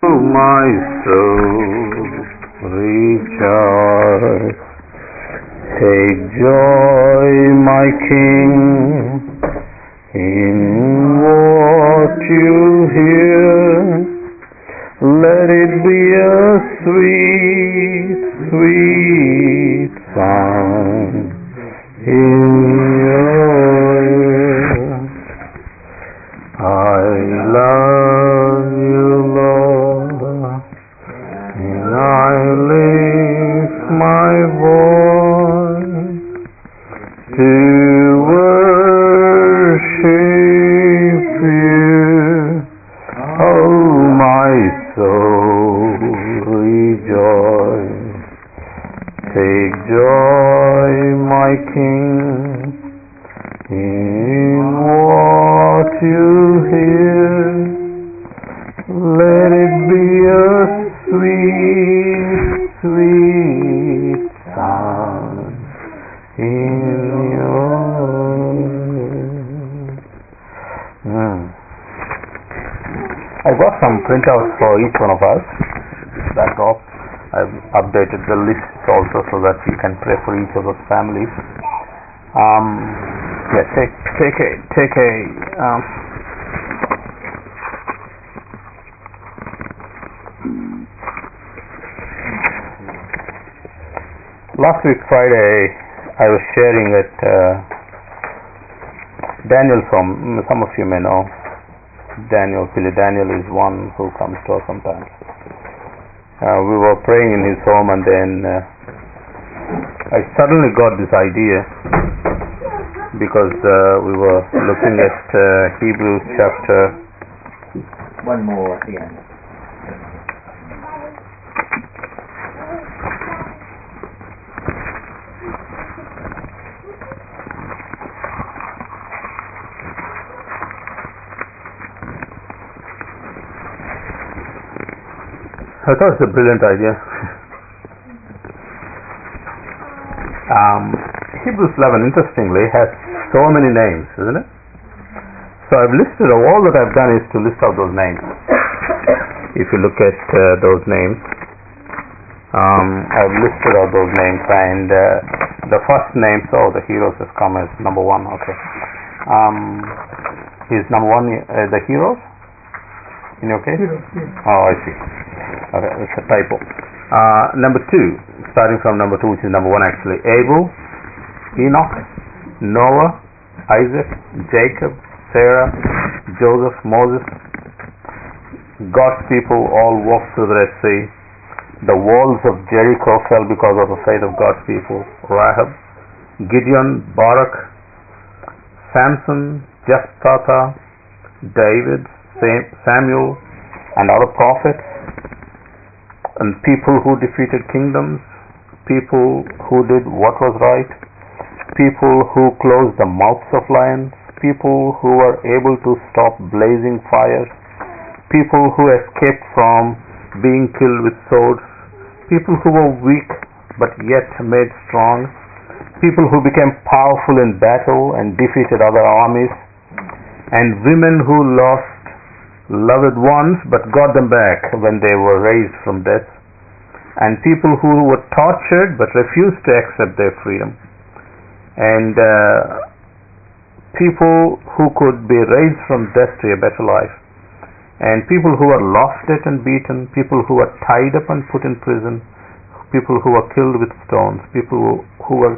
My soul, rejoice. Take joy, my King, in what you hear. Let it be a sweet, sweet sound in your ear. I love you, Lord, and I lift my voice to worship you. Oh, my soul, rejoice. Take joy, my King, in what you hear. Let it be a sweet, sweet sound in your ear. I got some printouts for each one of us. That's all. I've updated the list also so that you can pray for each of those families. Take a last week Friday I was sharing at Daniel's home. Some of you may know Daniel. Billy Daniel is one who comes to us sometimes. We were praying in his home, and then I suddenly got this idea because we were looking at Hebrews chapter. One more at the end. I thought it's a brilliant idea. Hebrews 11, interestingly, has so many names, isn't it? So I've listed, all that I've done is to list out those names. If you look at those names, I've listed out those names, and the first name, so the heroes has come as number one, okay. Is number one the heroes? In your case? Oh, I see. Okay, it's a typo. Number two, starting from number two, which is number one actually. Abel, Enoch, Noah, Isaac, Jacob, Sarah, Joseph, Moses. God's people all walked through the Red Sea. The walls of Jericho fell because of the faith of God's people. Rahab, Gideon, Barak, Samson, Jephthah, David, Samuel, and other prophets. And people who defeated kingdoms, people who did what was right, people who closed the mouths of lions, people who were able to stop blazing fires, people who escaped from being killed with swords, people who were weak but yet made strong, people who became powerful in battle and defeated other armies, and women who lost loved ones but got them back when they were raised from death, and people who were tortured but refused to accept their freedom, and people who could be raised from death to a better life, and people who were laughed at and beaten, people who were tied up and put in prison, people who were killed with stones, people who were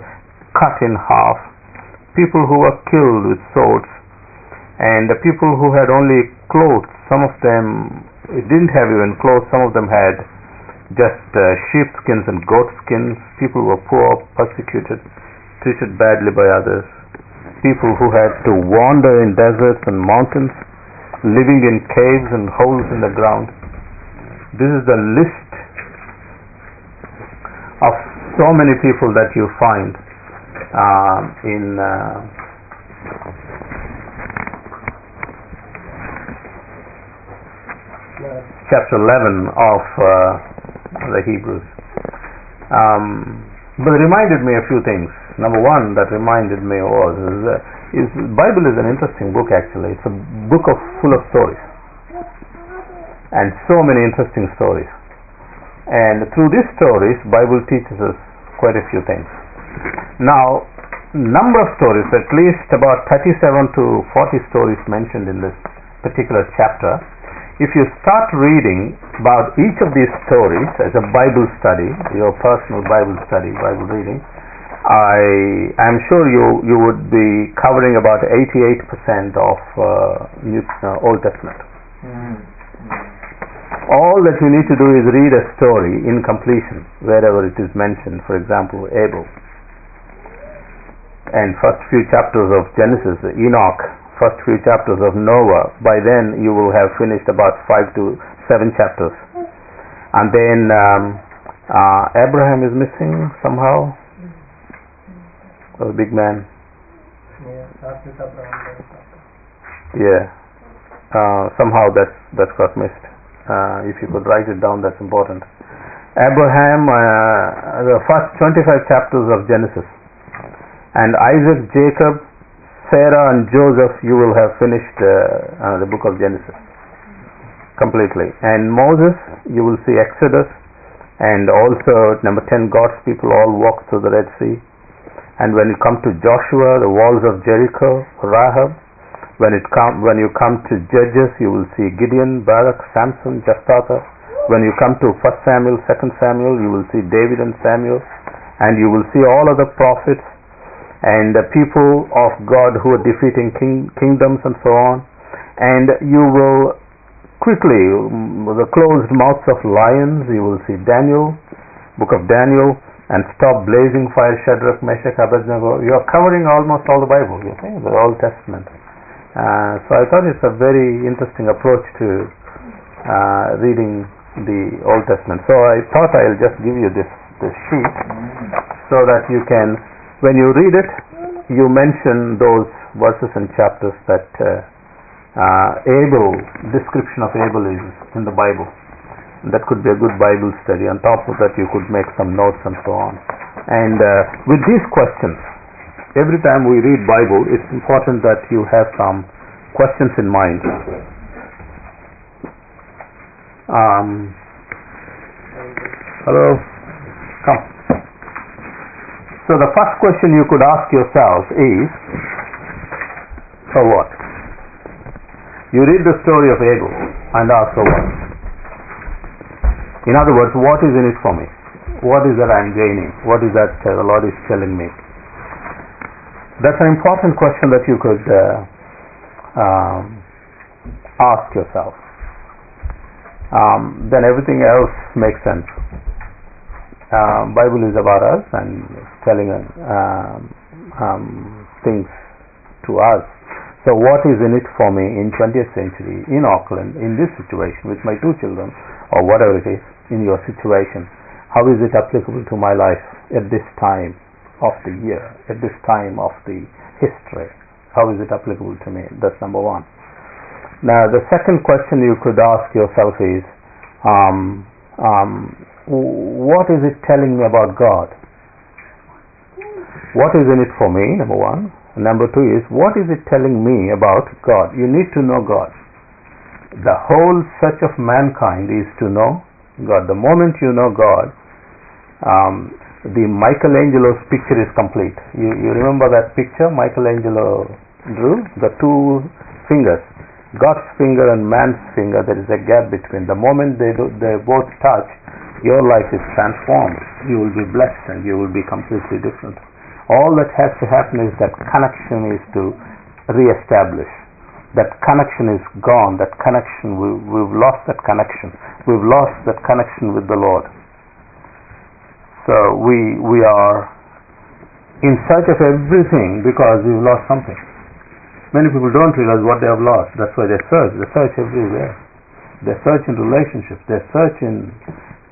cut in half, people who were killed with swords, and the people who had only clothes. Some of them didn't have even clothes. Some of them had just sheepskins and goat skins. People were poor, persecuted, treated badly by others. People who had to wander in deserts and mountains, living in caves and holes in the ground. This is the list of so many people that you find in chapter 11 of the Hebrews. But it reminded me a few things. Number one that reminded me is Bible is an interesting book actually. It's a book full of stories. and so many interesting stories. And through these stories, Bible teaches us quite a few things. Now, number of stories, at least about 37 to 40 stories mentioned in this particular chapter. If you start reading about each of these stories as a Bible study, your personal Bible study, Bible reading, I am sure you would be covering about 88% of Old Testament. All that you need to do is read a story in completion wherever it is mentioned. For example, Abel, and first few chapters of Genesis, Enoch, first few chapters of Noah. By then you will have finished about 5 to 7 chapters. And then Abraham is missing somehow. A big man. Yeah. Somehow that's got missed. If you could write it down, that's important. Abraham, the first 25 chapters of Genesis. And Isaac, Jacob, Sarah and Joseph, you will have finished the book of Genesis completely. And Moses, you will see Exodus, and also number 10, God's people all walked through the Red Sea. And when you come to Joshua, the walls of Jericho, Rahab. When you come to Judges, you will see Gideon, Barak, Samson, Jephthah. When you come to 1 Samuel, 2 Samuel, you will see David and Samuel, and you will see all of the prophets and the people of God who are defeating kingdoms and so on. And you will quickly, the closed mouths of lions, you will see Daniel, book of Daniel, and stop blazing fire, Shadrach, Meshach, Abednego. You are covering almost all the Bible, you see, the Old Testament. So I thought it's a very interesting approach to reading the Old Testament. So I thought I'll just give you this sheet so that you can, when you read it, you mention those verses and chapters that description of Abel is in the Bible. That could be a good Bible study. On top of that, you could make some notes and so on. And with these questions, every time we read Bible, it's important that you have some questions in mind. Hello? Come. So the first question you could ask yourself is, for what? You read the story of Abel and ask, for what? In other words, what is in it for me? What is that I'm gaining? What is that the Lord is telling me? That's an important question that you could ask yourself. Then everything else makes sense. Bible is about us and telling things to us. So what is in it for me in 20th century, in Auckland, in this situation with my 2 children, or whatever it is, in your situation? How is it applicable to my life at this time of the year, at this time of the history? How is it applicable to me? That's number 1. Now the second question you could ask yourself is, what is it telling me about God? What is in it for me, number 1. And number 2 is, what is it telling me about God? You need to know God. The whole search of mankind is to know God. The moment you know God, the Michelangelo's picture is complete. You remember that picture Michelangelo drew? The 2 fingers, God's finger and man's finger, there is a gap between. The moment they both touch, your life is transformed. You will be blessed and you will be completely different. All that has to happen is that connection is to re-establish. That connection is gone. That connection, we've lost that connection. We've lost that connection with the Lord. So we are in search of everything because we've lost something. Many people don't realize what they have lost. That's why they search. They search everywhere. They search in relationships. They search in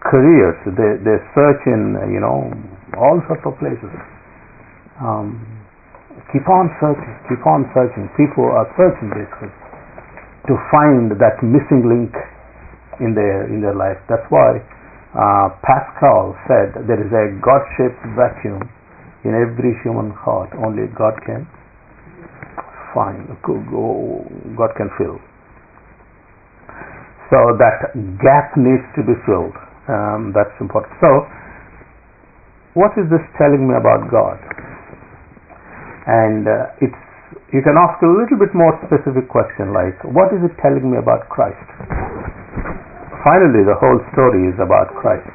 careers. They search in all sorts of places. Keep on searching. Keep on searching. People are searching basically to find that missing link in their life. That's why Pascal said there is a God-shaped vacuum in every human heart. Only God can find. God can fill. So that gap needs to be filled. That's important. So, what is this telling me about God? And you can ask a little bit more specific question like, what is it telling me about Christ? Finally, the whole story is about Christ.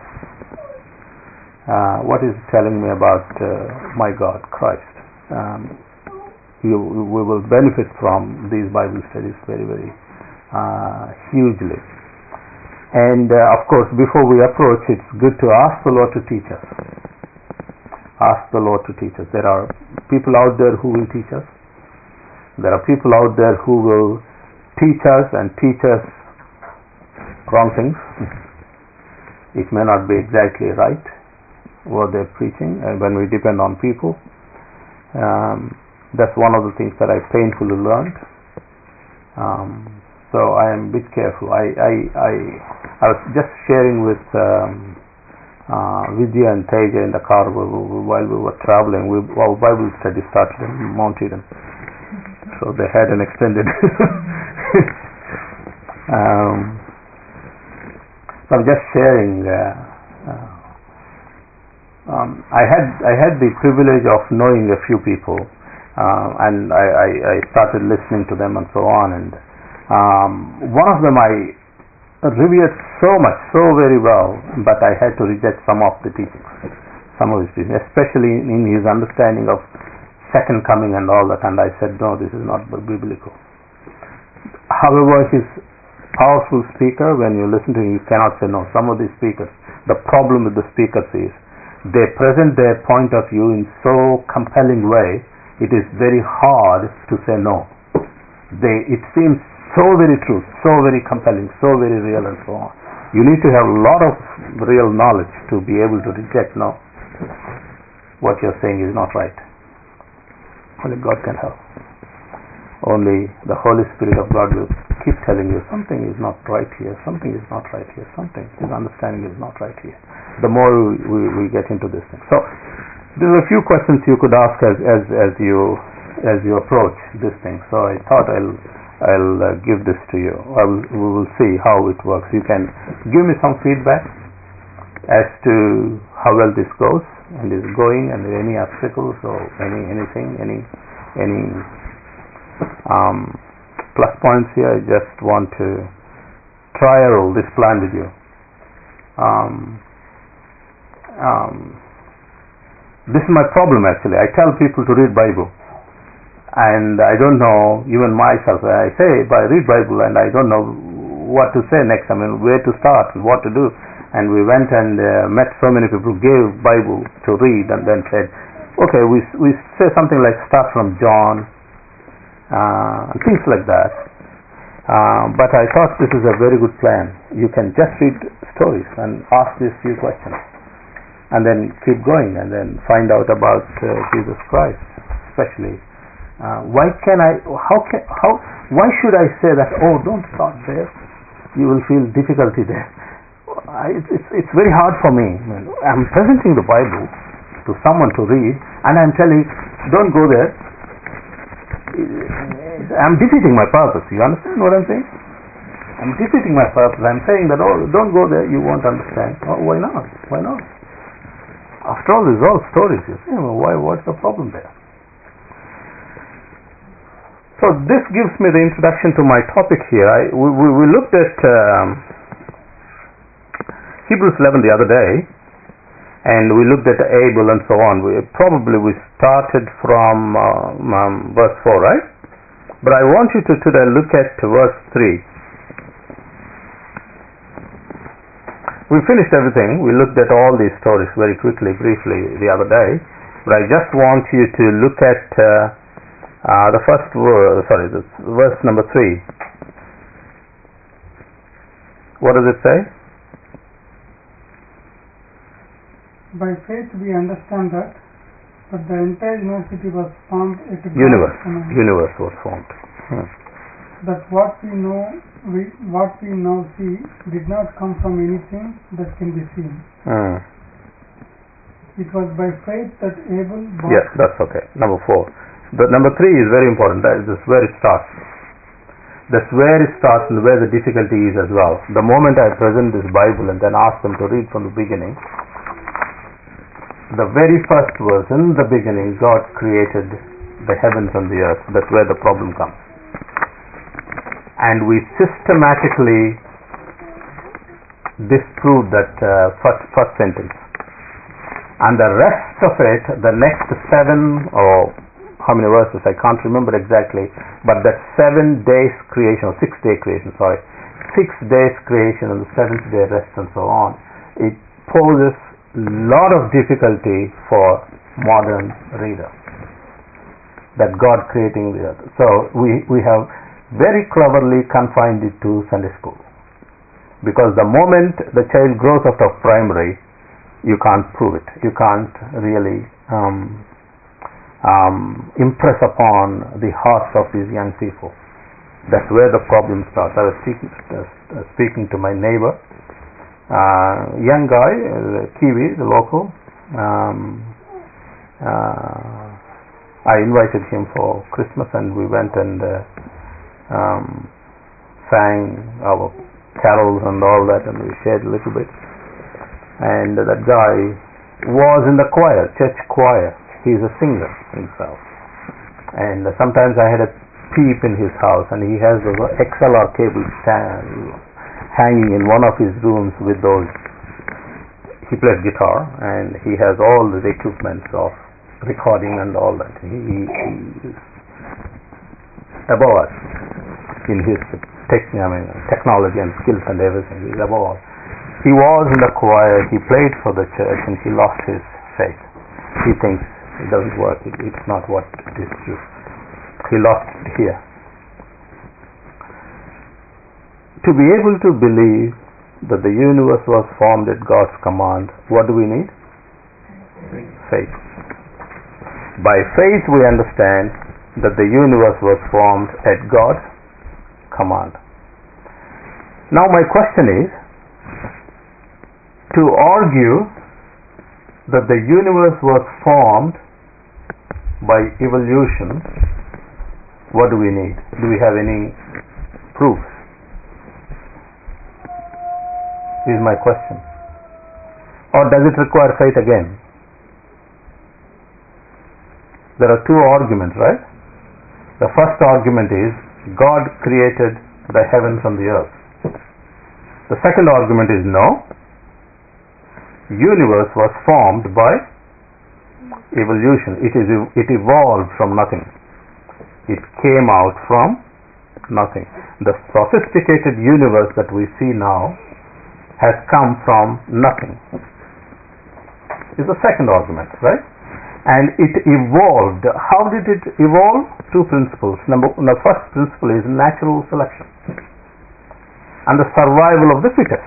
What is it telling me about my God, Christ? We will benefit from these Bible studies very, very hugely. And of course, before we approach, it's good to ask the Lord to teach us. Ask the Lord to teach us. There are people out there who will teach us. There are people out there who will teach us and teach us wrong things. It may not be exactly right what they're preaching, and when we depend on people, that's one of the things that I painfully learned. So I am a bit careful. I was just sharing with Vidya and Teja in the car while we were traveling. Our Bible study started in Mount Eden, so they had an extended. So I'm just sharing. I had the privilege of knowing a few people, and I started listening to them and so on. And one of them I revered so much, so very well, but I had to reject some of the teachings, some of his teachings, especially in his understanding of second coming and all that. And I said, no, this is not biblical. However, he's powerful speaker. When you listen to him, you cannot say no. Some of these speakers, the problem with the speakers is they present their point of view in so compelling way, it is very hard to say no. It seems so very true, so very compelling, so very real, and so on. You need to have a lot of real knowledge to be able to reject no. What you're saying is not right. Only God can help. Only the Holy Spirit of God will keep telling you something is not right here, something is not right here, something, his understanding is not right here. The more we get into this thing. So there are a few questions you could ask as you approach this thing. So I thought I'll give this to you. We will see how it works. You can give me some feedback as to how well this goes and is going, and any obstacles or anything, any plus points here. I just want to trial this plan with you. This is my problem actually. I tell people to read Bible, and I don't know, even myself, I say, I read Bible and I don't know what to say next. I mean, where to start and what to do. And we went and met so many people who gave Bible to read and then said, okay, we say something like start from John, and things like that. But I thought this is a very good plan. You can just read stories and ask these few questions, and then keep going and then find out about Jesus Christ, especially. Why should I say that, oh, don't start there, you will feel difficulty there. It's very hard for me. I'm presenting the Bible to someone to read, and I'm telling, don't go there. I'm defeating my purpose. You understand what I'm saying? I'm defeating my purpose. I'm saying that, oh, don't go there, you won't understand. Oh, why not? Why not? After all, these are all stories. You say, well, what's the problem there? So this gives me the introduction to my topic here. We looked at Hebrews 11 the other day, and we looked at Abel and so on. We started from verse 4, right? But I want you to today look at verse 3. We finished everything. We looked at all these stories very quickly, briefly the other day. But I just want you to look at the first verse number 3. What does it say? By faith we understand that the entire university was formed at God's command. Universe was formed. That what we now see did not come from anything that can be seen. It was by faith that Abel bought. Yes, that's okay. Number 4. The number 3 is very important. That is where it starts. That's where it starts and where the difficulty is as well. The moment I present this Bible and then ask them to read from the beginning, the very first verse, in the beginning God created the heavens and the earth. That's where the problem comes. And we systematically disproved that first sentence. And the rest of it, the next 7 or how many verses, I can't remember exactly, but that 7 days creation, or 6 day creation, 6 days creation and the 7th day rest and so on, it poses a lot of difficulty for modern readers, that God creating the earth. So we have very cleverly confined it to Sunday school, because the moment the child grows out of primary, you can't prove it. You can't really impress upon the hearts of these young people. That's where the problem starts. I was speaking to my neighbor, young guy, Kiwi, the local. I invited him for Christmas, and we went and sang our carols and all that, and we shared a little bit. And that guy was in the choir, church choir. He's a singer himself. And sometimes I had a peep in his house, and he has the XLR cable hanging in one of his rooms with those. He plays guitar, and he has all the equipment of recording and all that. He is above us in his technology and skills and everything. He's above us. He was in the choir, he played for the church, and he lost his faith. He thinks it doesn't work, it's not what it is true. He lost it here. To be able to believe that the universe was formed at God's command, what do we need? Faith. By faith we understand that the universe was formed at God's command. Now my question is, to argue that the universe was formed by evolution, what do we need? Do we have any proofs? Is my question. Or does it require faith again? There are 2 arguments, right? The first argument is God created the heavens and the earth. The second argument is no. Universe was formed by evolution. It evolved from nothing. It came out from nothing. The sophisticated universe that we see now has come from nothing. Is the second argument, right? And it evolved. How did it evolve? 2 principles. The first principle is natural selection and the survival of the fittest.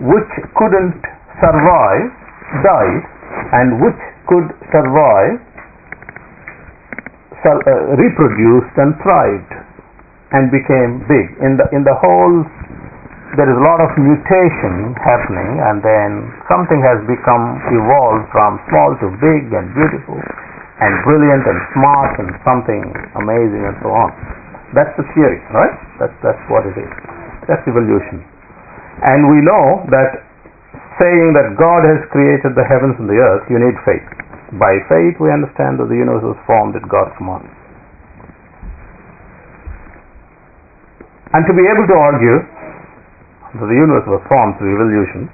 Which couldn't survive died, and which could survive reproduced and thrived and became big. In the whole, there is a lot of mutation happening, and then something has evolved from small to big and beautiful and brilliant and smart and something amazing and so on. That's the theory, right? That's what it is. That's evolution. And we know that saying that God has created the heavens and the earth, you need faith. By faith we understand that the universe was formed at God's command. And to be able to argue that the universe was formed through evolution,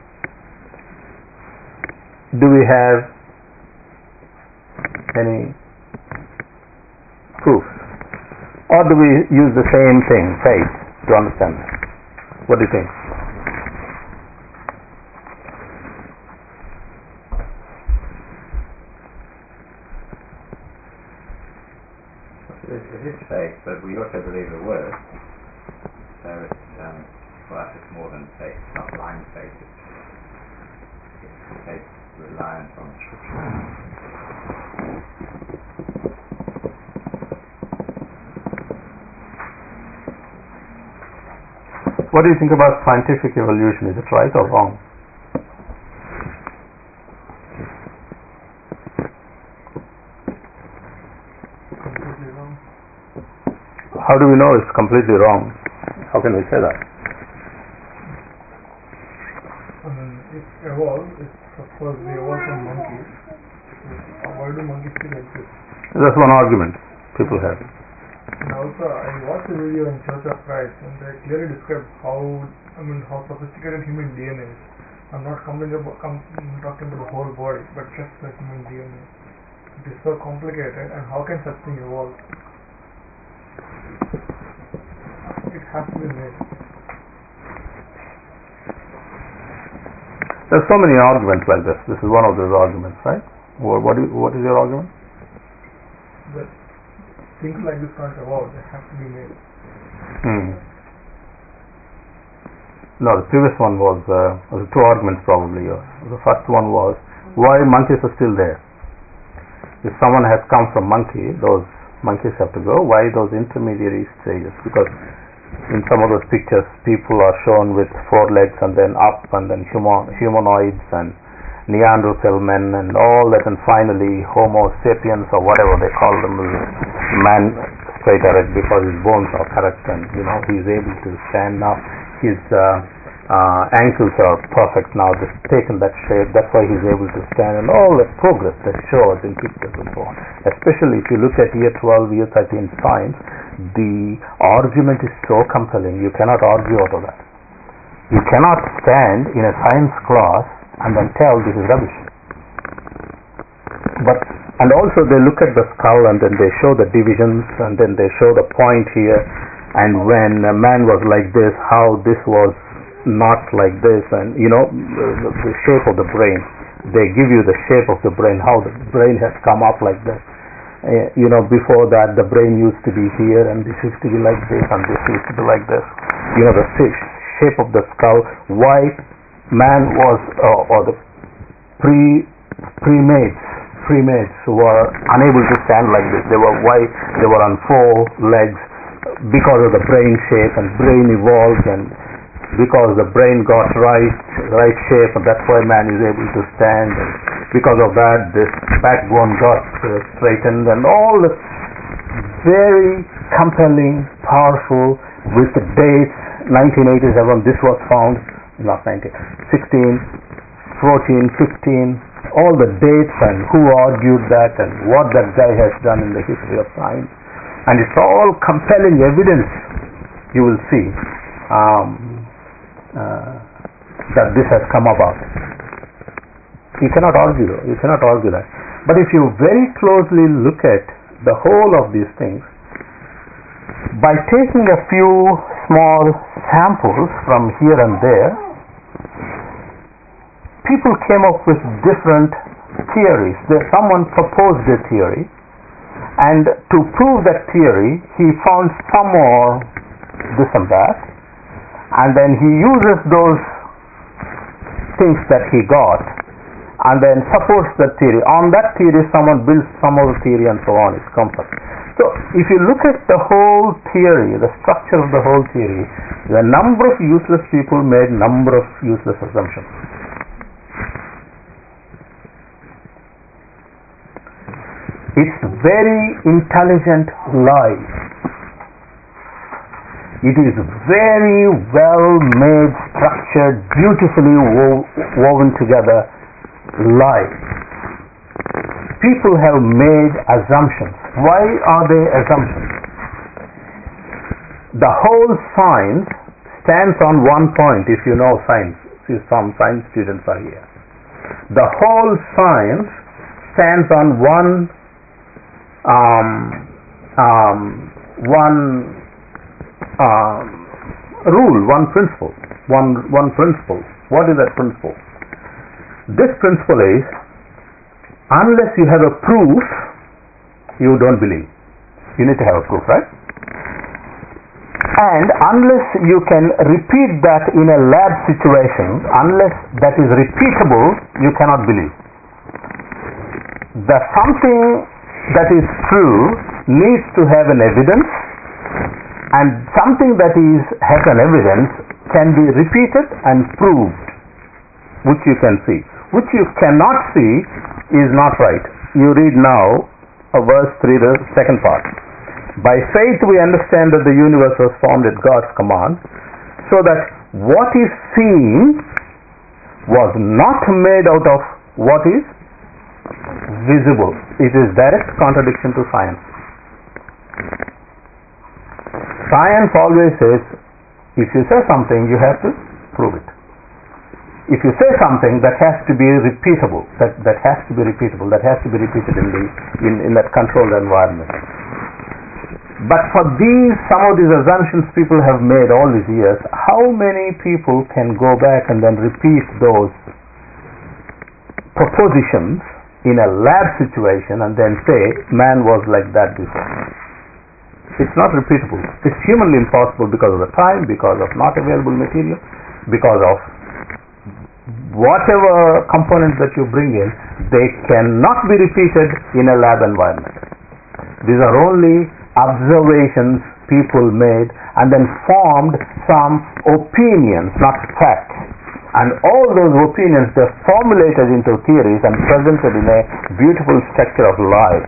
do we have any proof? Or do we use the same thing, faith, to understand that? What do you think? It is faith, but we also believe the word. So it's, for us it's more than faith. It's not blind faith. It's faith reliant on Scripture. What do you think about scientific evolution? Is it right or wrong? how do we know it's completely wrong? How can we say that? If evolved, suppose we evolved from monkeys, why do monkeys still exist? That's one argument people have. And also, I watched a video in Church of Christ, and they clearly describe how sophisticated human DNA is. I'm not talking about the whole body, but just the human DNA. It is so complicated, and how can such thing evolve? It has to be made. There's so many arguments like this. This is one of those arguments, right? What is your argument? But things like this can't evolve. They have to be made. No, the previous one was two arguments probably. The first one was why monkeys are still there. If someone has come from monkey, those monkeys have to go. Why those intermediary stages? Because in some of those pictures, people are shown with 4 legs and then up, and then humanoids and Neanderthal men and all that, and finally Homo sapiens or whatever they call them, man straight erect because his bones are correct, and he's able to stand now. His ankles are perfect now. They've taken that shape. That's why he's able to stand, and all the progress that shows in pictures and so on. Especially if you look at year 12, year 13 science, the argument is so compelling. You cannot argue out of that. You cannot stand in a science class and then tell this is rubbish. And also they look at the skull and then they show the divisions and then they show the point here, and when a man was like this, how this was not like this, and the shape of the brain. They give you the shape of the brain, how the brain has come up like this. Before that the brain used to be here, and this used to be like this, and this used to be like this. The shape of the skull. Why man was, or the pre-mates were unable to stand like this. Why they were on 4 legs, because of the brain shape, and brain evolved, and because the brain got right shape, and that's why man is able to stand, and because of that this backbone got straightened, and all this very compelling, powerful, with the dates 1987 this was found, not 16, 14, 15, all the dates and who argued that and what that guy has done in the history of science, and it's all compelling evidence. You will see that this has come about. You cannot argue that. But if you very closely look at the whole of these things, by taking a few small samples from here and there, people came up with different theories. Someone proposed a theory, and to prove that theory, he found some more this and that, and then he uses those things that he got, and then supports that theory. On that theory, someone builds some other theory, and so on. It's complex. So, if you look at the whole theory, the structure of the whole theory, the number of useless people made number of useless assumptions. It's very intelligent lie. It is very well made, structured, beautifully woven together lie. People have made assumptions. Why are they assumptions? The whole science stands on one point. If you know science, some science students are here. The whole science stands on one rule, one principle. One principle. What is that principle? This principle is, unless you have a proof, you don't believe. You need to have a proof, right? And unless you can repeat that in a lab situation, unless that is repeatable, you cannot believe. That something that is true needs to have an evidence, and something that has an evidence can be repeated and proved, which you can see. Which you cannot see is not right. You read now verse 3, the second part. By faith we understand that the universe was formed at God's command, so that what is seen was not made out of what is visible. It is direct contradiction to science. Science always says, if you say something, you have to prove it. If you say something, that has to be repeatable. That has to be repeatable. That has to be repeated in that controlled environment. But for some of these assumptions people have made all these years, how many people can go back and then repeat those propositions in a lab situation and then say man was like that before? It's not repeatable. It's humanly impossible because of the time, because of not available material, because of whatever components that you bring in, they cannot be repeated in a lab environment. These are only observations people made and then formed some opinions, not facts. And all those opinions, they're formulated into theories and presented in a beautiful structure of life.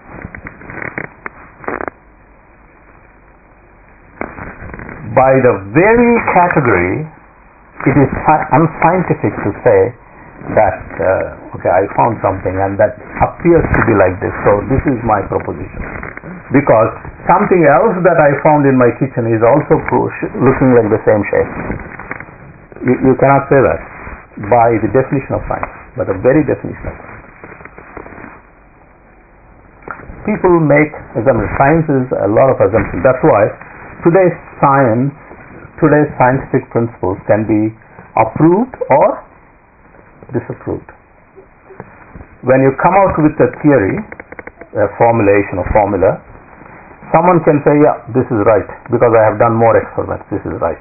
By the very category, it is unscientific to say that I found something and that appears to be like this, so this is my proposition. Because something else that I found in my kitchen is also looking like the same shape. You cannot say that by the definition of science, by the very definition of science. People make assumptions. Science is a lot of assumptions. That's why today's scientific principles can be approved or disapproved. When you come out with a theory, a formulation or formula, someone can say, yeah, this is right because I have done more experiments, this is right.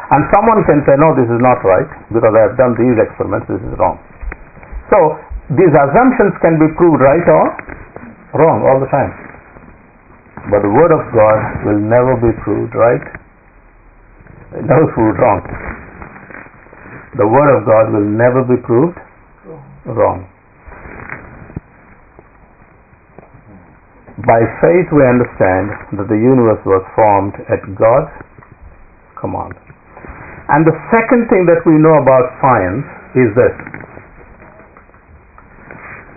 And someone can say, no, this is not right because I have done these experiments, this is wrong. So these assumptions can be proved right or wrong all the time. But the Word of God will never be proved right, never proved wrong. The Word of God will never be proved wrong. By faith we understand that the universe was formed at God's command. And the second thing that we know about science is this.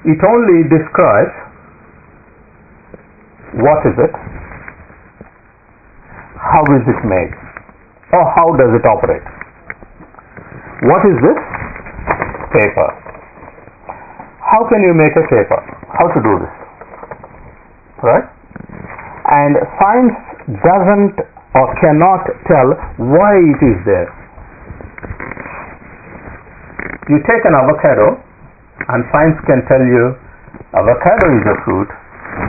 It only describes what is it, how is it made, or how does it operate. What is this? Paper. How can you make a paper? How to do this? Right? And science doesn't or cannot tell why it is there. You take an avocado and science can tell you avocado is a fruit,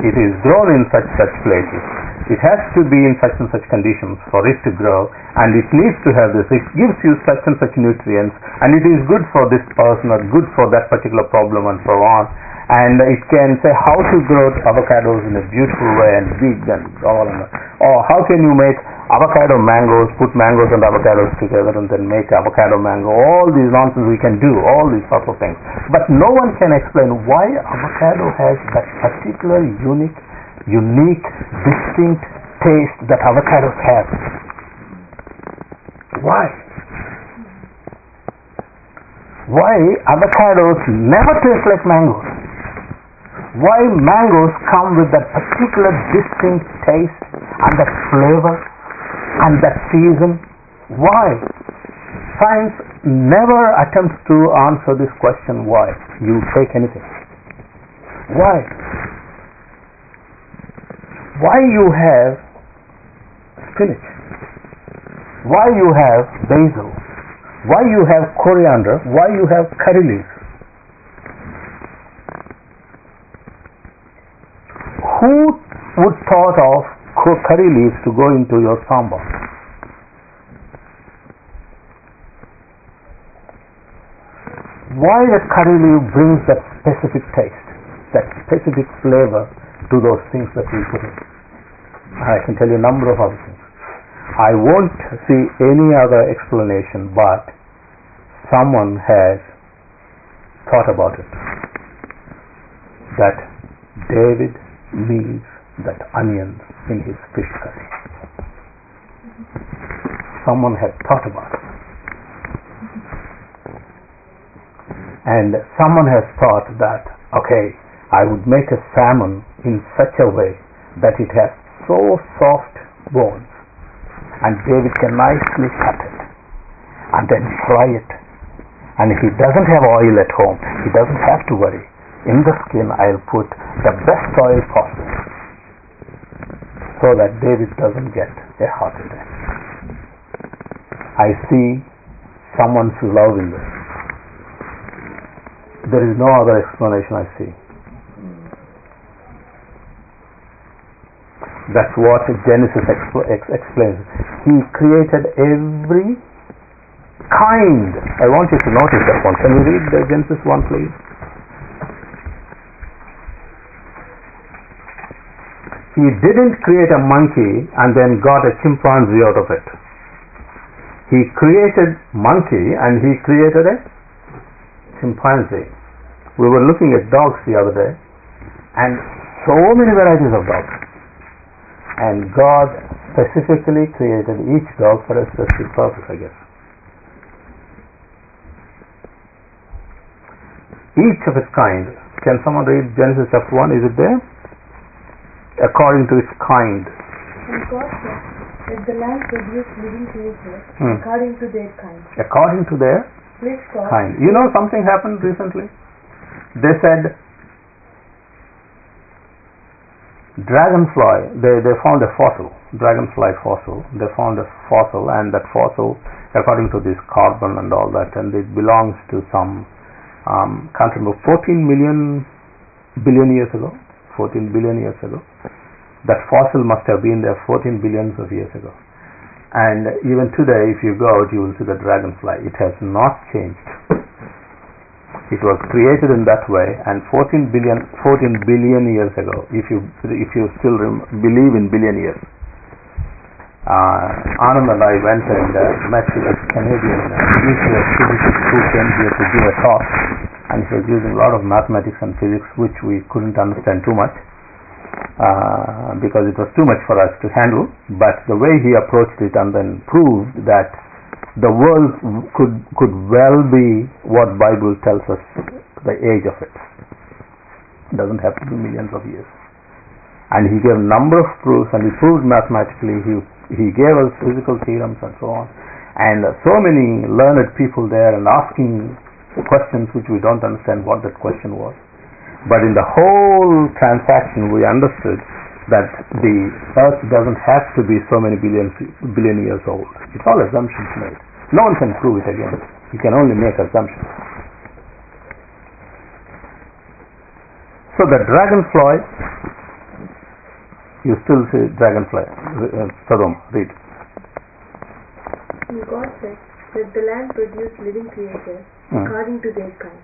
it is grown in such places, it has to be in such and such conditions for it to grow, and it needs to have this, it gives you such and such nutrients, and it is good for this person or good for that particular problem and so on. And it can say how to grow avocados in a beautiful way and big and all. Or how can you make avocado mangoes, put mangoes and avocados together and then make avocado mango. All these nonsense we can do, all these sorts of things. But no one can explain why avocado has that particular unique, distinct taste that avocados have. Why? Why avocados never taste like mangoes? Why mangoes come with that particular distinct taste and that flavor and that season? Why? Science never attempts to answer this question why. You take anything. Why? Why you have spinach? Why you have basil? Why you have coriander? Why you have curry leaves? Who would thought of curry leaves to go into your sambar? Why the curry leaf brings that specific taste, that specific flavor to those things that we put in? I can tell you a number of other things. I won't see any other explanation, but someone has thought about it. That David leaves that onions in his fish curry. Someone had thought about it. And someone has thought that, okay, I would make a salmon in such a way that it has so soft bones, and David can nicely cut it and then fry it. And if he doesn't have oil at home, he doesn't have to worry. In the skin I'll put the best oil possible so that David doesn't get a heart attack. I see someone's love in this. There is no other explanation I see. That's what Genesis explains. He created every kind. I want you to notice that one. Can we read Genesis 1, please? He didn't create a monkey and then got a chimpanzee out of it. He created monkey and he created a chimpanzee. We were looking at dogs the other day, and so many varieties of dogs. And God specifically created each dog for a specific purpose, I guess. Each of its kind. Can someone read Genesis chapter 1? Is it there? According to its kind. And God said, let the land produce living creatures according to their kind. According to their kind. You know, something happened recently. They said dragonfly, they found a fossil, dragonfly fossil. They found a fossil, and that fossil, according to this carbon and all that, and it belongs to some, can't remember, 14 billion years ago. 14 billion years ago. That fossil must have been there 14 billions of years ago. And even today, if you go out, you will see the dragonfly. It has not changed. It was created in that way, and 14 billion years ago, if you still believe in billion years. Anand and I went and met with a Canadian nuclear physicist who came here to give a talk, and he was using a lot of mathematics and physics which we couldn't understand too much because it was too much for us to handle. But the way he approached it and then proved that the world could well be what Bible tells us the age of it. It doesn't have to be millions of years. And he gave a number of proofs, and he proved mathematically. He gave us physical theorems and so on. And so many learned people there and asking questions which we don't understand what that question was. But in the whole transaction we understood that the earth doesn't have to be so many billion years old. It's all assumptions made. No one can prove it again. You can only make assumptions. So the dragonfly, you still say dragonfly. Sodom, read. And God said, let the land produce living creatures according to their kind.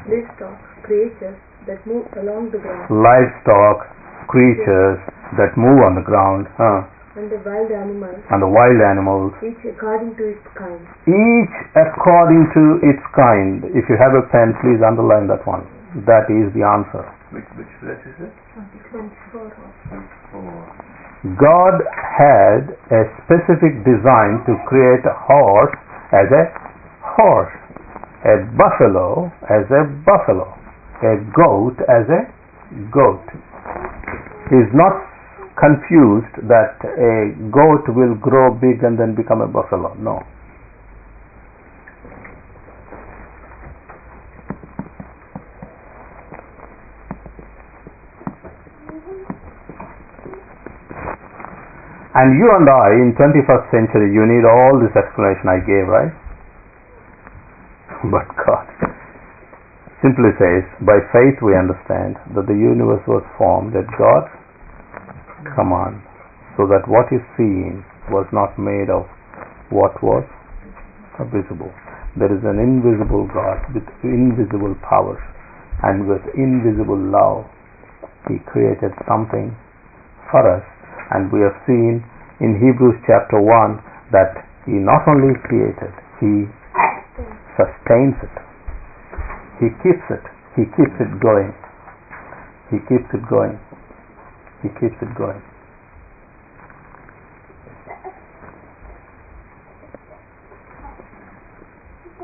Livestock, creatures that move along the ground. Livestock, creatures that move on the ground. And the wild animals. And the wild animals. Each according to its kind. Each according to its kind. If you have a pen, please underline that one. That is the answer. Which verse is it? 24. God had a specific design to create a horse as a horse, a buffalo as a buffalo, a goat as a goat. He is not confused that a goat will grow big and then become a buffalo. No. And you and I in 21st century, you need all this explanation I gave, right? But God simply says, by faith we understand that the universe was formed at God's command, so that what is seen was not made of what was visible. There is an invisible God with invisible powers and with invisible love. He created something for us, and we have seen in Hebrews chapter 1 that He not only created, He sustains it. He keeps it. He keeps it going. He keeps it going. He keeps it going.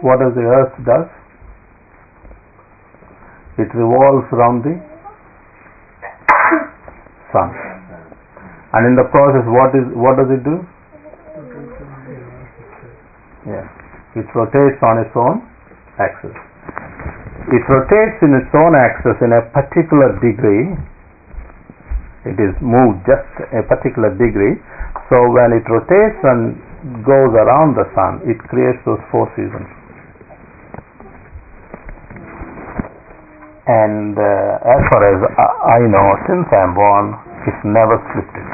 what does the earth does? It revolves around the sun. And in the process, what does it do? Yeah. It rotates on its own axis. It rotates in its own axis in a particular degree. It is moved just a particular degree. So when it rotates and goes around the sun, it creates those 4 seasons. And as far as I know, since I am born, it's never slipped it.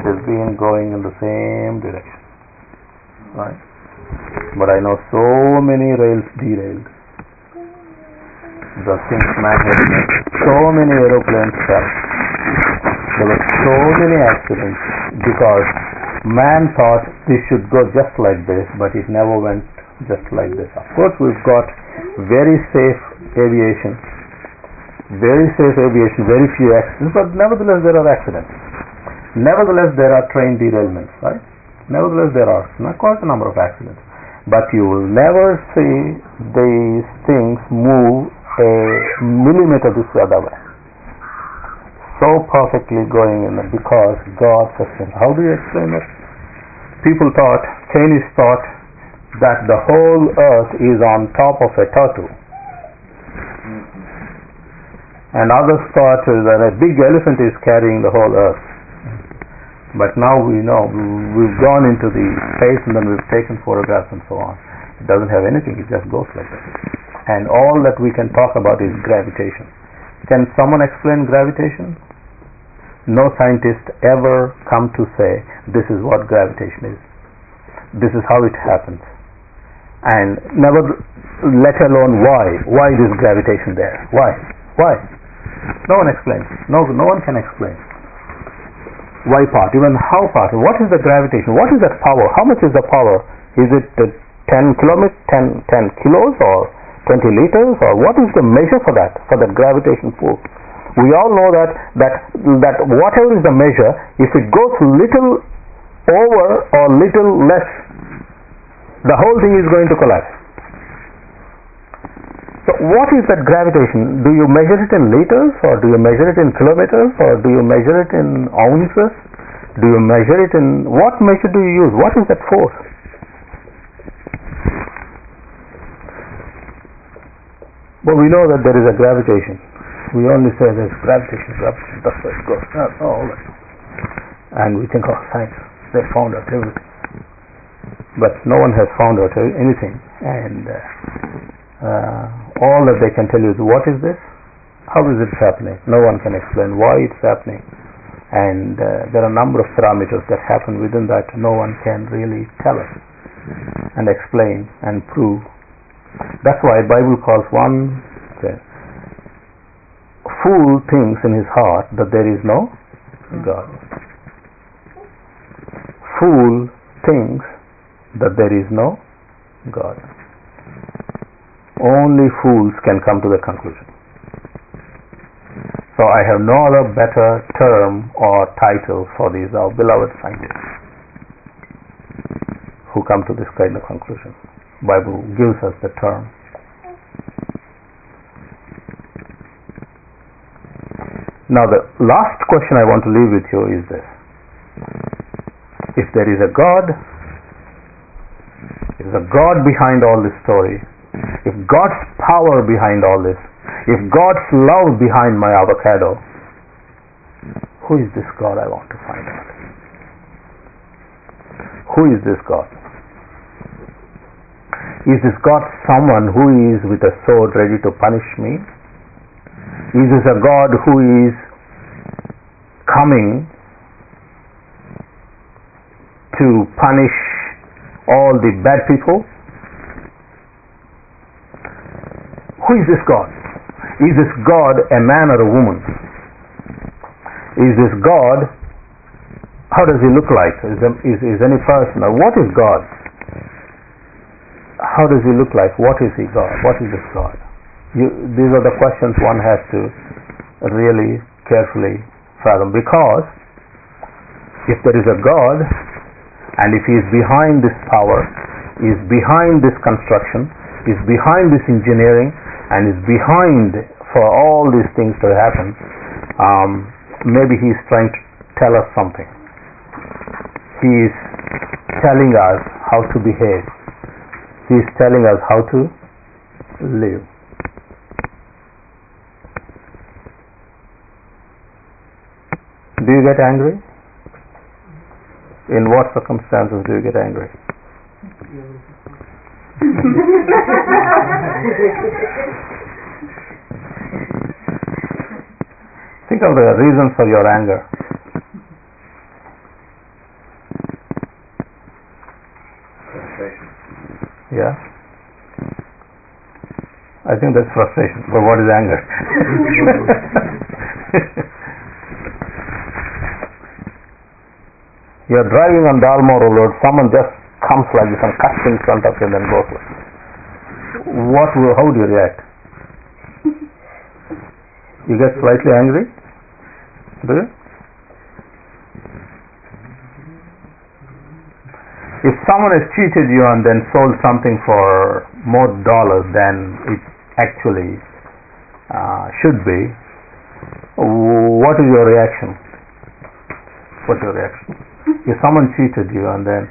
It has been going in the same direction. Right? But I know so many rails derailed. The things man had made. So many aeroplanes fell. There were so many accidents because man thought this should go just like this, but it never went just like this. Of course, we've got very safe aviation, very few accidents, but nevertheless there are accidents. Nevertheless there are train derailments, right? Nevertheless there are quite a number of accidents. But you will never see these things move a millimeter this other way. So perfectly going in it because God sustains. How do you explain it? Chinese thought that the whole earth is on top of a turtle. And others thought that a big elephant is carrying the whole earth. But now we know, we've gone into the space and then we've taken photographs and so on. It doesn't have anything, it just goes like that. And all that we can talk about is gravitation. Can someone explain gravitation? No scientist ever come to say this is what gravitation is. This is how it happens. And never, let alone why. Why is gravitation there? Why? No one explains. No one can explain. Why part? Even how part? What is the gravitation? What is that power? How much is the power? Is it 10 kilos or 20 liters? Or what is the measure for that? For the gravitation force? We all know that whatever is the measure, if it goes little over or little less, the whole thing is going to collapse. So what is that gravitation? Do you measure it in liters, or do you measure it in kilometers, or do you measure it in ounces? Do you measure it in, what measure do you use? What is that force? But we know that there is a gravitation. We only say there's gravitation, that's where it goes. All right. And we think, science, they found out everything. But no one has found out anything. And all that they can tell you is, what is this? How is it happening? No one can explain why it's happening. And there are a number of parameters that happen within that no one can really tell us and explain and prove. That's why the Bible calls one fool thinks in his heart that there is no God. Fool thinks that there is no God. Only fools can come to the conclusion. So I have no other better term or title for these our beloved scientists who come to this kind of conclusion. Bible gives us the term. Now the last question I want to leave with you is this. If there is a God, there is a God behind all this story, if God's power behind all this, if God's love behind my avocado, who is this God? I want to find out. Who is this God? Is this God someone who is with a sword ready to punish me? Is this a God who is coming to punish all the bad people? Who is this God? Is this God a man or a woman? Is this God, how does he look like? Is any person? Or what is God? How does he look like? What is he God? What is this God? These are the questions one has to really carefully fathom, because if there is a God and if he is behind this power is behind this construction, is behind this engineering, and is behind for all these things to happen. Maybe he is trying to tell us something. He is telling us how to behave. He is telling us how to live. Do you get angry? In what circumstances do you get angry? Think of the reasons for your anger. Frustration. Yeah? I think that's frustration. But what is anger? You're driving on Dalmore Road, someone just comes like this and cuts in front of you and then goes. How do you react? You get slightly angry? Do you? If someone has cheated you and then sold something for more dollars than it actually should be, what is your reaction? What's your reaction? If someone cheated you and then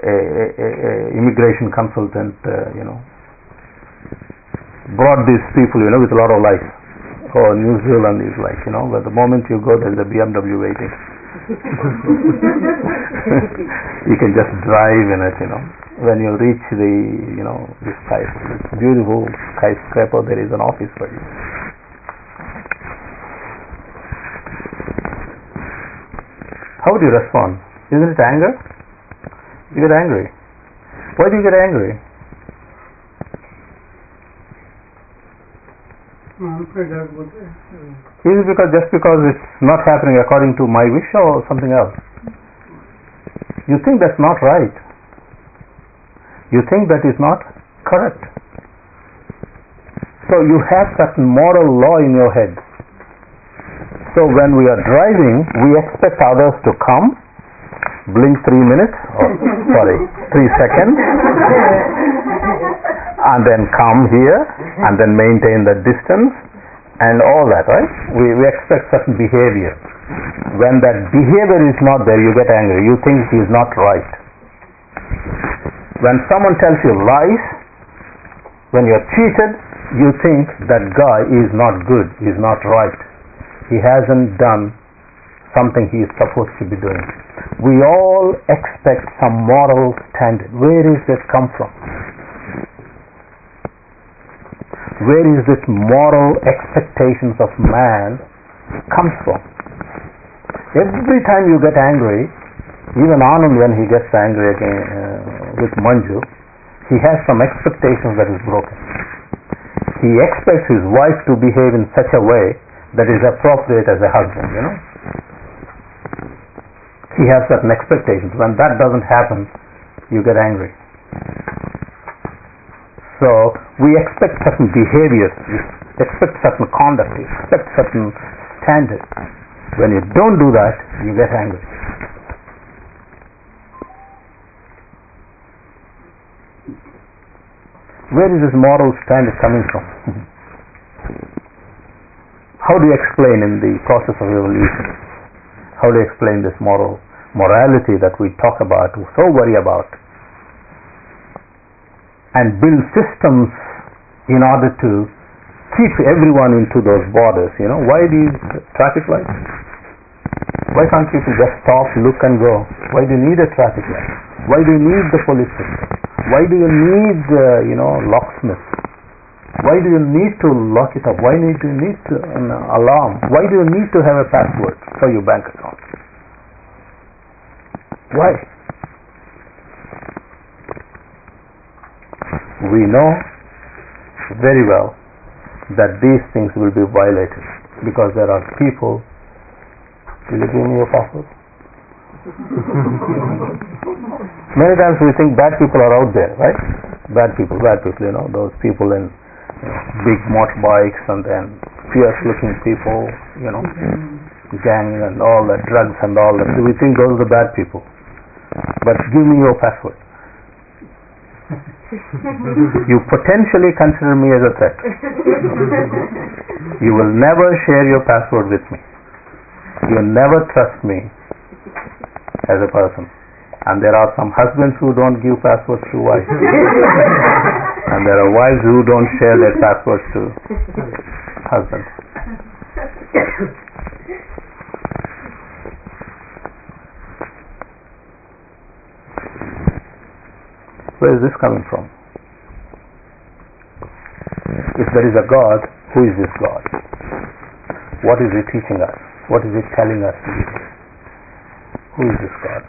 a immigration consultant, brought these people, with a lot of lies. Oh, New Zealand is like, but the moment you go, there's a BMW waiting. You can just drive in it, When you reach this beautiful skyscraper, there is an office for you. How do you respond? Isn't it anger? You get angry. Why do you get angry? Is it just because it's not happening according to my wish or something else? You think that's not right. You think that is not correct. So you have certain moral law in your head. So when we are driving, we expect others to come, blink 3 minutes, 3 seconds, and then come here, and then maintain the distance, and all that, right? We expect certain behavior. When that behavior is not there, you get angry. You think he is not right. When someone tells you lies, when you are cheated, you think that guy is not good, he is not right. He hasn't done something he is supposed to be doing. We all expect some moral standard. Where is it come from? Where is this moral expectations of man comes from? Every time you get angry, even Anand when he gets angry again with Manju, he has some expectations that is broken. He expects his wife to behave in such a way that is appropriate as a husband, He has certain expectations. When that doesn't happen, you get angry. So we expect certain behaviors, we expect certain conduct, we expect certain standards. When you don't do that, you get angry. Where is this moral standard coming from? How do you explain in the process of evolution? How do you explain this morality that we talk about, we so worry about, and build systems in order to keep everyone into those borders? Why these traffic lights? Why can't people just stop, look and go? Why do you need a traffic light? Why do you need the police system? Why do you need locksmiths? Why do you need to lock it up? Why do you need an alarm? Why do you need to have a password for your bank account? Why? We know very well that these things will be violated because there are people. Will you give me your password? Many times we think bad people are out there, right? Bad people, those people in big motorbikes and then fierce-looking people, gang and all that, drugs and all that. We think those are the bad people. But give me your password. You potentially consider me as a threat. You will never share your password with me. You never trust me as a person. And there are some husbands who don't give passwords to wives. And there are wives who don't share their passwords to husbands. Where is this coming from? If there is a God, who is this God? What is He teaching us? What is He telling us to do? Who is this God?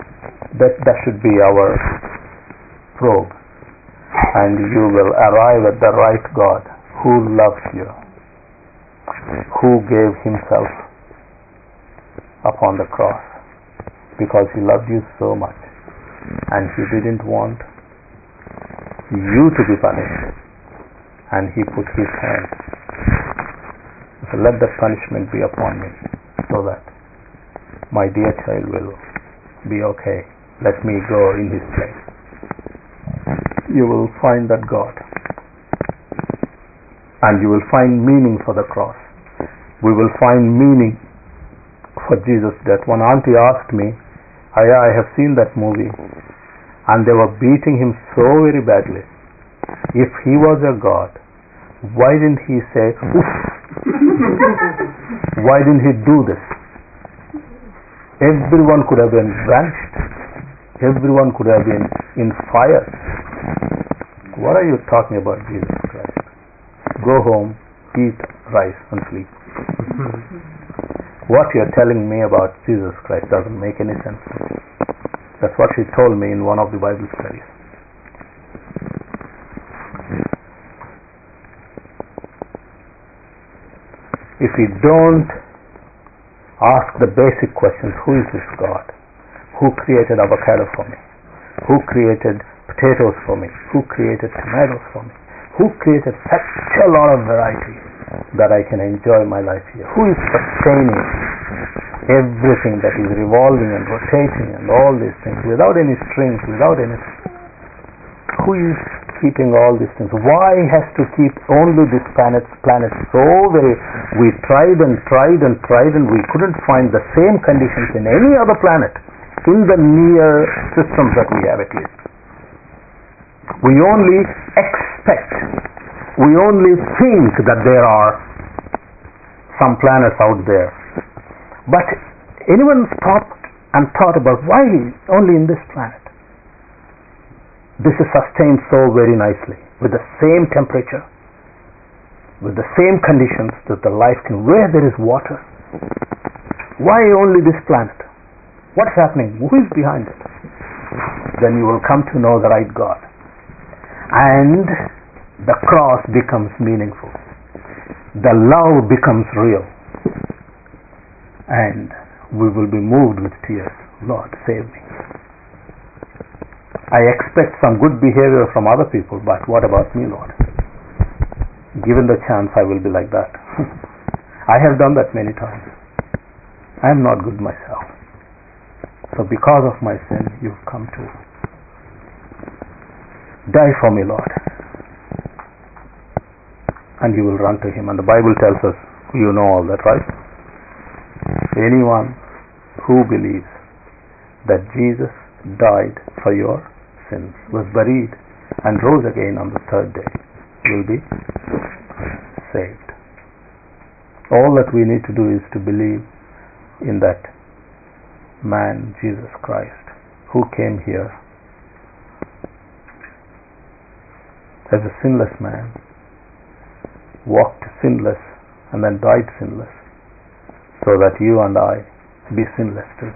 That should be our probe. And you will arrive at the right God who loves you, who gave Himself upon the cross because He loved you so much and He didn't want you to be punished, and He put His hand. So let the punishment be upon me so that my dear child will be okay. Let me go in His place. You will find that God, and you will find meaning for the cross. We will find meaning for Jesus' death. One auntie asked me, I have seen that movie, and they were beating Him so very badly. If He was a God, why didn't He say, oof? Why didn't He do this? Everyone could have been vanished. Everyone could have been in fire. What are you talking about, Jesus Christ? Go home, eat rice and sleep. What you're telling me about Jesus Christ doesn't make any sense. That's what she told me in one of the Bible studies. If we don't ask the basic questions, who is this God? Who created avocado for me? Who created potatoes for me? Who created tomatoes for me? Who created such a lot of variety that I can enjoy my life here? Who is sustaining everything that is revolving and rotating and all these things without any strings, without anything? Who is keeping all these things? Why has to keep only this planet so very? We tried and tried and tried and we couldn't find the same conditions in any other planet in the near systems that we have, at least. We only expect, we only think that there are some planets out there. But anyone stopped and thought about why only in this planet? This is sustained so very nicely with the same temperature, with the same conditions that the life can, where there is water. Why only this planet? What's happening? Who is behind it? Then you will come to know the right God. And the cross becomes meaningful. The love becomes real. And we will be moved with tears. Lord, save me. I expect some good behavior from other people, but what about me, Lord? Given the chance, I will be like that. I have done that many times. I am not good myself. So because of my sin, you've come to die for me, Lord. And you will run to Him. And the Bible tells us, you know all that, right? Anyone who believes that Jesus died for your sins, was buried, and rose again on the third day will be saved. All that we need to do is to believe in that man, Jesus Christ, who came here as a sinless man, walked sinless, and then died sinless, so that you and I be sinless too.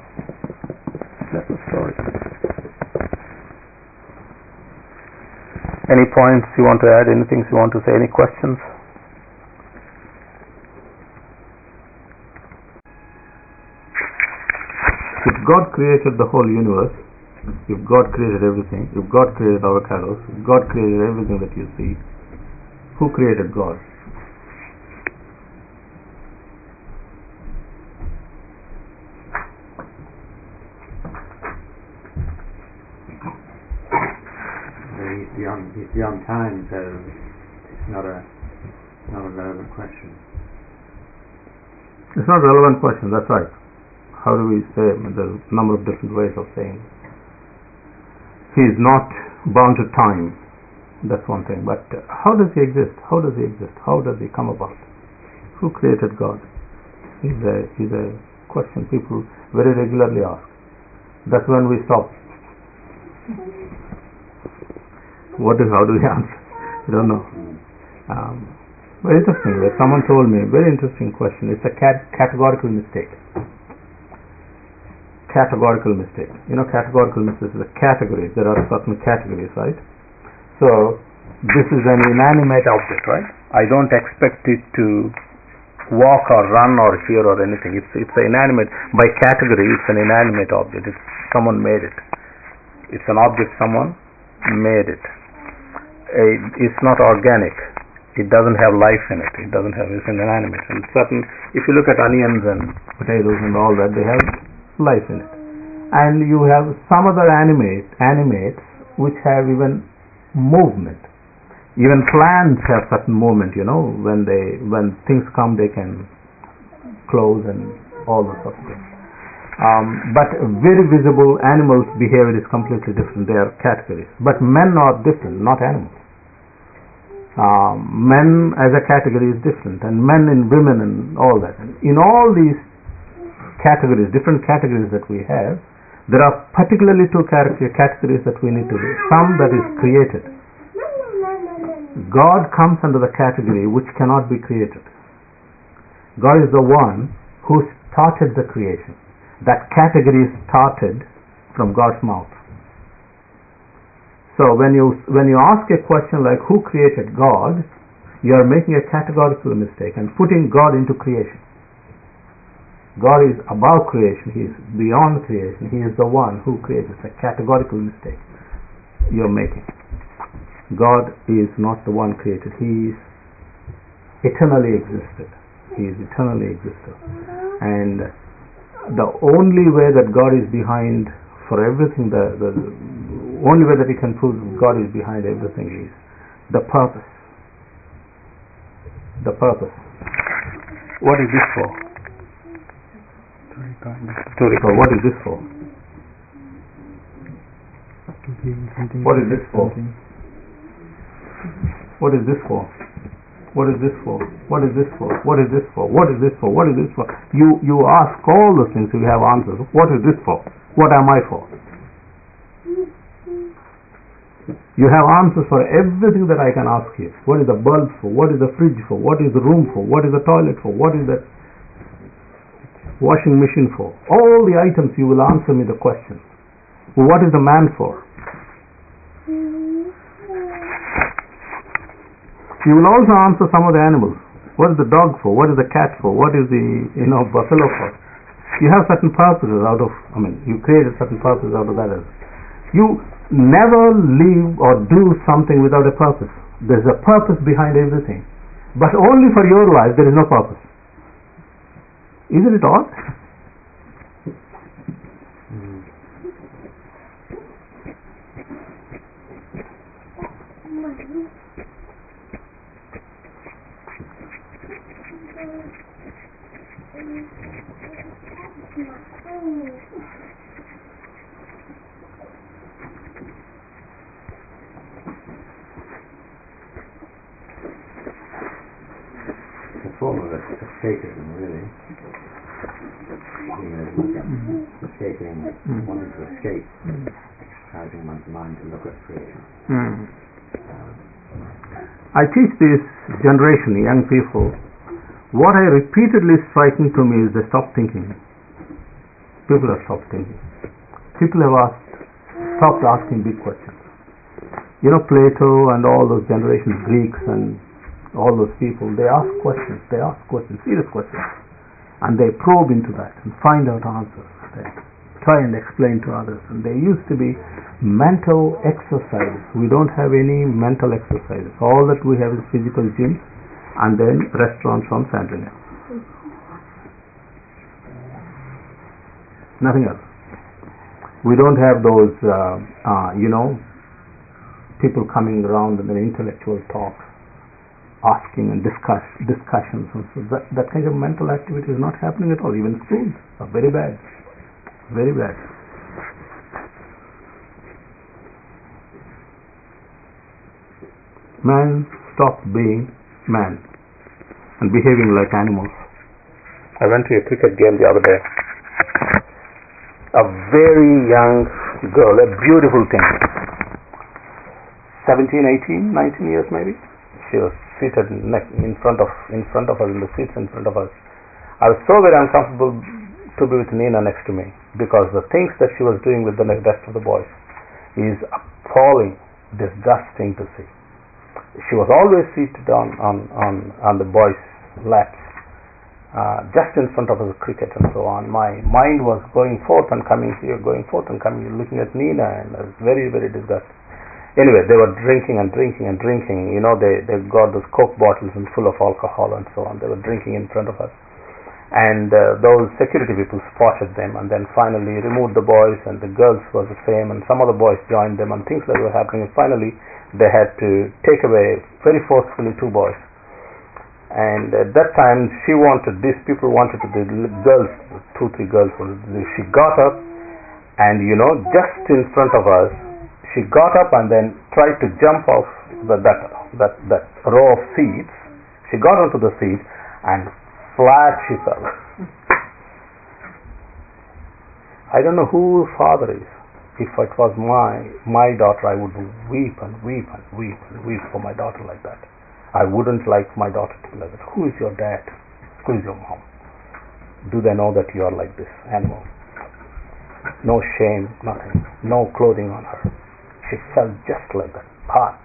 That's the story. Any points you want to add? Anything you want to say? Any questions? If God created the whole universe, if God created everything, if God created avocados, if God created everything that you see, who created God? The he's beyond time, so it's not a relevant question. It's not a relevant question, that's right. How do we say? There's a number of different ways of saying. He is not bound to time. That's one thing. But how does he exist? How does he exist? How does he come about? Who created God? Is a question people very regularly ask. That's when we stop. How do we answer? I don't know. Very interesting. Someone told me, very interesting question. It's a categorical mistake. Categorical mistake. Categorical mistake is a category. There are certain categories, right? So, this is an inanimate object, right? I don't expect it to walk or run or hear or anything. It's an inanimate. By category, it's an inanimate object. Someone made it. It's an object someone made it. It's not organic. It doesn't have life in it. It's an inanimate. And if you look at onions and potatoes and all that, they have life in it. And you have some other animates which have even movement. Even plants have certain movement, when things come they can close and all that sort of thing. But very visible animals' behavior is completely different. They are categories. But men are different, not animals. Men as a category is different, and men and women and all that. In all these categories, different categories that we have, there are particularly two categories that we need to do. Some that is created. God comes under the category which cannot be created. God is the one who started the creation. That category started from God's mouth. So when you ask a question like who created God, you are making a categorical mistake and putting God into creation. God is above creation. He is beyond creation. He is the one who created. It's a categorical mistake you're making. God is not the one created. He is eternally existed. He is eternally existed. And the only way that God is behind for everything, the only way that he can prove God is behind everything is the purpose. The purpose. What is this for? To record. What is this for? What is this for? What is this for? What is this for? What is this for? What is this for? What is this for? What is this for? You ask all those things, you have answers. What is this for? What am I for? You have answers for everything that I can ask you. What is the bulb for? What is the fridge for? What is the room for? What is the toilet for? What is the washing machine for? All the items you will answer me the question. What is the man for? You will also answer some of the animals. What is the dog for? What is the cat for? What is the buffalo for? You have certain purposes you created certain purposes out of that. You never live or do something without a purpose. There is a purpose behind everything. But only for your life there is no purpose. Isn't it odd? It's a form of escapism, really. Escaping, wanting to escape, causing one's mind to look at creation. I teach this generation, young people, what I repeatedly striking to me is they stop thinking. People have stopped thinking. People have stopped asking big questions. Plato and all those generations, Greeks and all those people, they ask questions, serious questions. And they probe into that and find out answers. They try and explain to others. And there used to be mental exercises. We don't have any mental exercises. All that we have is physical gyms and then restaurants on Saturday. Nothing else. We don't have those, people coming around and then intellectual talks, asking and discussions, and so that kind of mental activity is not happening at all. Even schools are very bad, very bad. Man stopped being man and behaving like animals. I went to a cricket game the other day. A very young girl, a beautiful thing, 17, 18, 19 years maybe. She was seated in front of us, in the seats in front of us. I was so very uncomfortable to be with Nina next to me, because the things that she was doing with the rest of the boys is appalling, disgusting to see. She was always seated on the boys' laps, just in front of us, cricket and so on. My mind was going forth and coming here, looking at Nina, and I was very, very disgusted. Anyway, they were drinking and drinking and drinking. You know, they got those Coke bottles and full of alcohol and so on. They were drinking in front of us. And those security people spotted them and then finally removed the boys, and the girls was the same, and some other boys joined them, and things like that were happening. And finally, they had to take away very forcefully 2 boys. And at that time, these people wanted the girls, 2-3 girls. She got up, and just in front of us, she got up and then tried to jump off that row of seats. She got onto the seat and flat she fell. I don't know who father is. If it was my daughter, I would weep and weep and weep and weep for my daughter like that. I wouldn't like my daughter to be like that. Who is your dad? Who is your mom? Do they know that you are like this animal? No shame, nothing. No clothing on her. She felt just like that, part.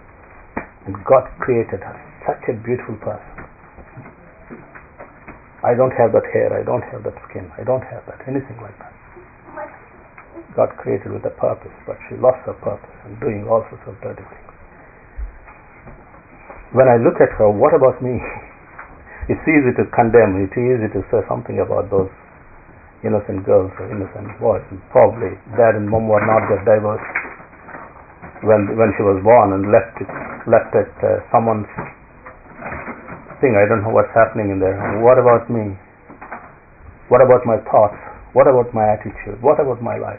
And God created her such a beautiful person. I don't have that hair, I don't have that skin, I don't have that, anything like that. God created with a purpose, but she lost her purpose and doing all sorts of dirty things. When I look at her, what about me? It's easy to condemn, it's easy to say something about those innocent girls or innocent boys. And probably dad and mom were not that diverse when she was born and left at someone's thing. I don't know what's happening in there. What about me? What about my thoughts? What about my attitude? What about my life?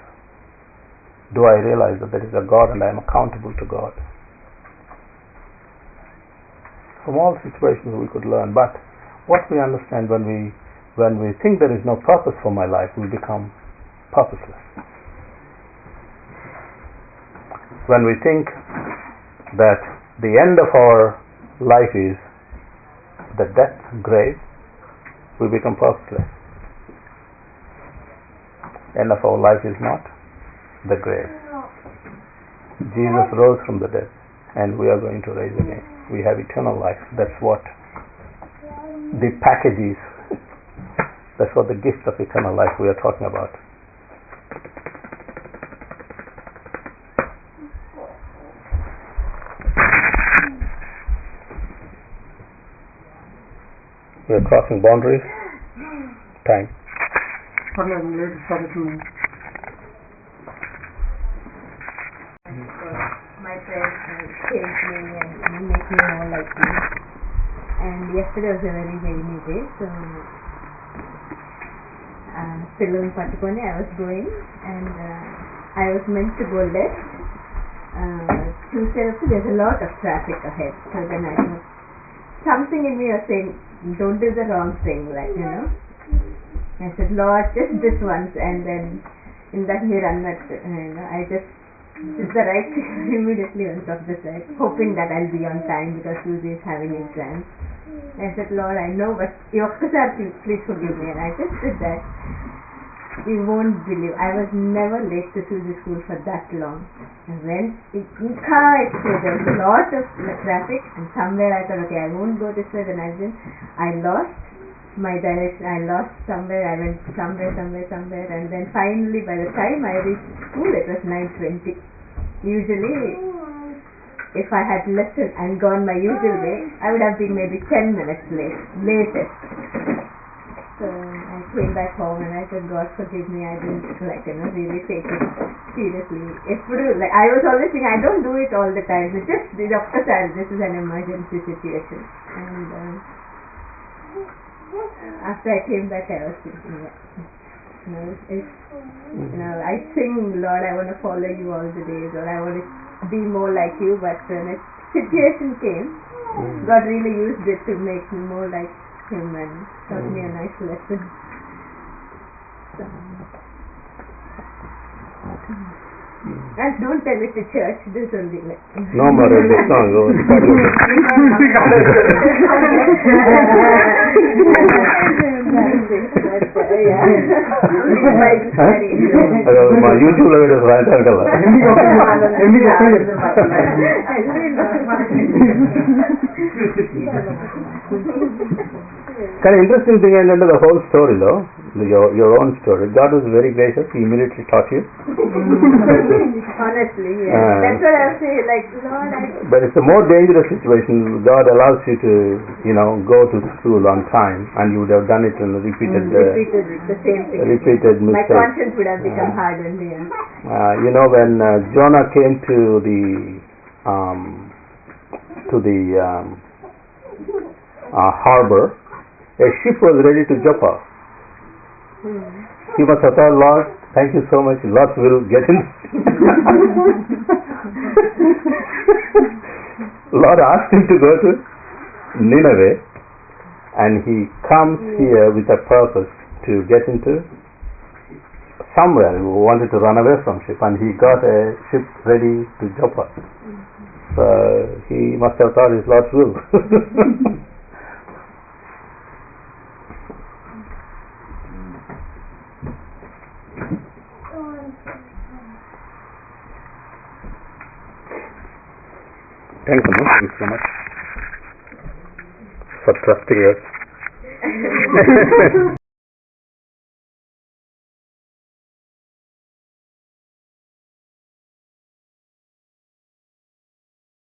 Do I realize that there is a God and I am accountable to God? From all situations we could learn, but what we understand when we think there is no purpose for my life, we become purposeless. When we think that the end of our life is the death grave, we become purposeless. End of our life is not the grave. Jesus rose from the dead, and we are going to rise again. We have eternal life. That's what the package is. That's what the gift of eternal life we are talking about. We are crossing boundaries. Time. My friends changed me and make me more like me. And yesterday was a very rainy day, so Pillow Patukone I was going, and I was meant to go left. Tuesday there's a lot of traffic ahead, so then I was, something in me was saying, don't do the wrong thing, I said, Lord, just this once, and then in that I just did the right thing. Immediately went off the side, hoping that I'll be on time because Susie is having exams. I said, Lord, I know, but please forgive me, and I just did that. You won't believe, I was never late to Susie school for that long. And when there was a lot of traffic, and somewhere I thought, okay, I won't go this way, then I lost my direction, I lost somewhere, I went somewhere, and then finally by the time I reached school, it was 9:20. Usually, if I had listened and gone my usual way, I would have been maybe 10 minutes latest. So I came back home and I said, God forgive me, I didn't really take it seriously. Like I was always thinking, I don't do it all the time. It's just the doctor said this is an emergency situation. And after I came back, I was thinking, I sing, Lord, I want to follow you all the days, or I want to be more like you. But when a situation came, God really used it to make me more like Him and taught me a nice lesson. So. And don't tell it to church, this only like no more of this song. YouTube lo video రాయటం కానీ interesting thing ఏంటంటే the whole story లో your own story, God was very gracious. He immediately taught you. Honestly, yeah. That's what I was saying. Like, Lord, but it's a more dangerous situation. God allows you to, go to school on time, and you would have done it and repeated the same thing. Repeated mistakes. My conscience would have become hardened. Yeah. When Jonah came to the harbor, a ship was ready to jump off. He must have thought, Lord, thank you so much. Lot will get in. Lord asked him to go to Nineveh, and he comes here with a purpose to get into somewhere. He wanted to run away from ship, and he got a ship ready to jump off. So he must have thought it's Lord's will. Thanks so much for trusting us.